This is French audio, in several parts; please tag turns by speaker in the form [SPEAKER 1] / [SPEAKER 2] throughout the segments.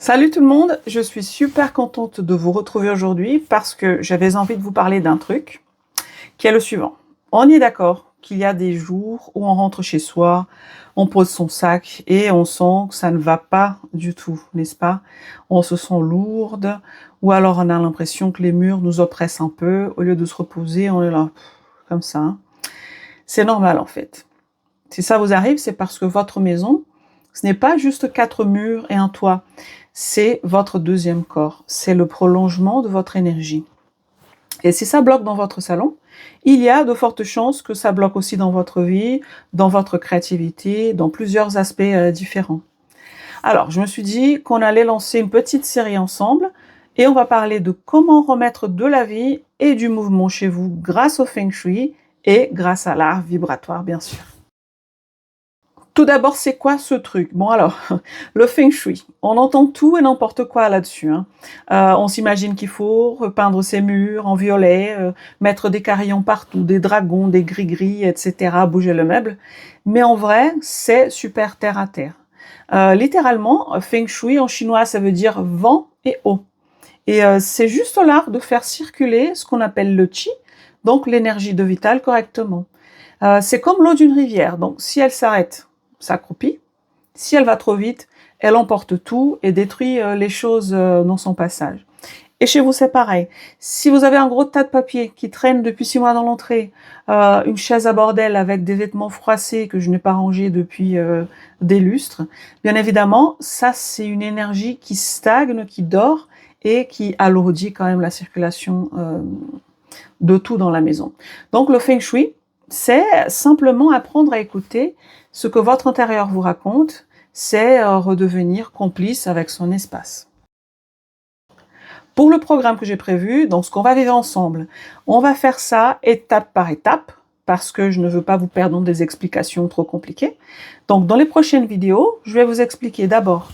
[SPEAKER 1] Salut tout le monde, je suis super contente de vous retrouver aujourd'hui parce que j'avais envie de vous parler d'un truc qui est le suivant. On est d'accord qu'il y a des jours où on rentre chez soi, on pose son sac et on sent que ça ne va pas du tout, n'est-ce pas? On se sent lourde ou alors on a l'impression que les murs nous oppressent un peu. Au lieu de se reposer, on est là comme ça, hein. C'est normal en fait. Si ça vous arrive, c'est parce que votre maison, ce n'est pas juste 4 murs et un toit. C'est votre deuxième corps. C'est le prolongement de votre énergie. Et si ça bloque dans votre salon, il y a de fortes chances que ça bloque aussi dans votre vie, dans votre créativité, dans plusieurs aspects différents. Alors, je me suis dit qu'on allait lancer une petite série ensemble et on va parler de comment remettre de la vie et du mouvement chez vous grâce au Feng Shui et grâce à l'art vibratoire, bien sûr. Tout d'abord, c'est quoi ce truc? Bon alors, le Feng Shui, on entend tout et n'importe quoi là-dessus, hein. On s'imagine qu'il faut repeindre ses murs en violet, mettre des carillons partout, des dragons, des gris-gris, etc., bouger le meuble. Mais en vrai, c'est super terre à terre. Littéralement, Feng Shui en chinois, ça veut dire vent et eau. Et c'est juste l'art de faire circuler ce qu'on appelle le qi, donc l'énergie de vital correctement. C'est comme l'eau d'une rivière, donc si elle s'arrête, ça croupit. Si elle va trop vite, elle emporte tout et détruit les choses dans son passage. Et chez vous, c'est pareil. Si vous avez un gros tas de papier qui traîne depuis 6 mois dans l'entrée, une chaise à bordel avec des vêtements froissés que je n'ai pas rangés depuis des lustres, bien évidemment, ça c'est une énergie qui stagne, qui dort et qui alourdit quand même la circulation de tout dans la maison. Donc le Feng Shui, c'est simplement apprendre à écouter ce que votre intérieur vous raconte, c'est redevenir complice avec son espace. Pour le programme que j'ai prévu, donc ce qu'on va vivre ensemble, on va faire ça étape par étape, parce que je ne veux pas vous perdre dans des explications trop compliquées. Donc dans les prochaines vidéos, je vais vous expliquer d'abord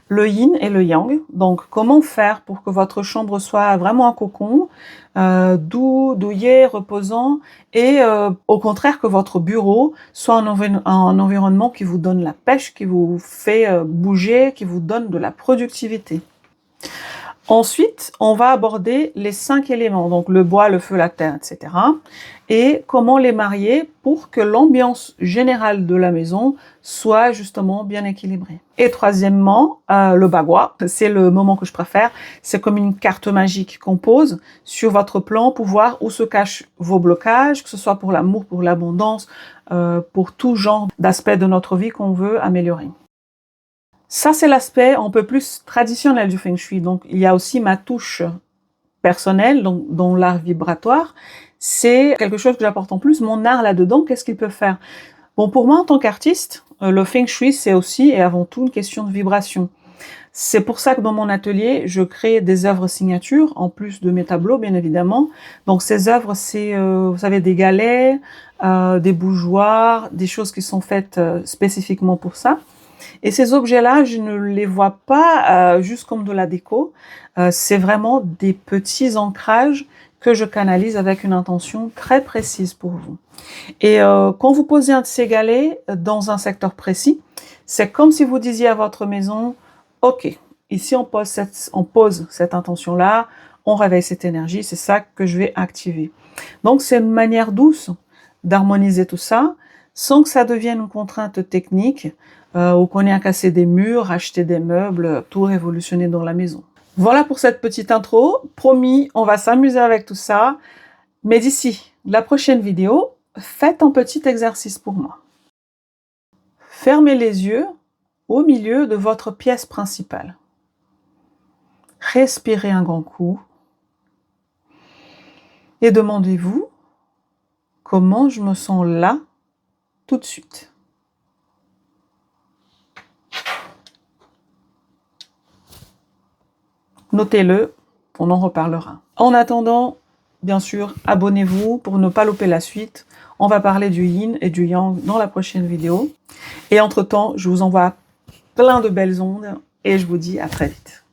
[SPEAKER 1] le yin et le yang, donc comment faire pour que votre chambre soit vraiment un cocon, doux, douillet, reposant, et au contraire que votre bureau soit un environnement qui vous donne la pêche, qui vous fait bouger, qui vous donne de la productivité. Ensuite, on va aborder les 5 éléments, donc le bois, le feu, la terre, etc. Et comment les marier pour que l'ambiance générale de la maison soit justement bien équilibrée. Et troisièmement, le bagua, c'est le moment que je préfère. C'est comme une carte magique qu'on pose sur votre plan pour voir où se cachent vos blocages, que ce soit pour l'amour, pour l'abondance, pour tout genre d'aspects de notre vie qu'on veut améliorer. Ça, c'est l'aspect un peu plus traditionnel du Feng Shui. Donc, il y a aussi ma touche personnelle, donc, dans l'art vibratoire. C'est quelque chose que j'apporte en plus. Mon art là-dedans, qu'est-ce qu'il peut faire? Bon, pour moi, en tant qu'artiste, le Feng Shui, c'est aussi et avant tout une question de vibration. C'est pour ça que dans mon atelier, je crée des œuvres signatures, en plus de mes tableaux, bien évidemment. Donc, ces œuvres, c'est, vous savez, des galets, des bougeoirs, des choses qui sont faites spécifiquement pour ça. Et ces objets-là, je ne les vois pas juste comme de la déco. C'est vraiment des petits ancrages que je canalise avec une intention très précise pour vous. Et quand vous posez un de ces galets dans un secteur précis, c'est comme si vous disiez à votre maison, ok, ici on pose cette intention-là, on réveille cette énergie, c'est ça que je vais activer. Donc c'est une manière douce d'harmoniser tout ça, sans que ça devienne une contrainte technique, ou qu'on ait à casser des murs, acheter des meubles, tout révolutionner dans la maison. Voilà pour cette petite intro. Promis, on va s'amuser avec tout ça. Mais d'ici la prochaine vidéo, faites un petit exercice pour moi. Fermez les yeux au milieu de votre pièce principale. Respirez un grand coup. Et demandez-vous comment je me sens là tout de suite. Notez-le, on en reparlera. En attendant, bien sûr, abonnez-vous pour ne pas louper la suite. On va parler du yin et du yang dans la prochaine vidéo. Et entre-temps, je vous envoie plein de belles ondes et je vous dis à très vite.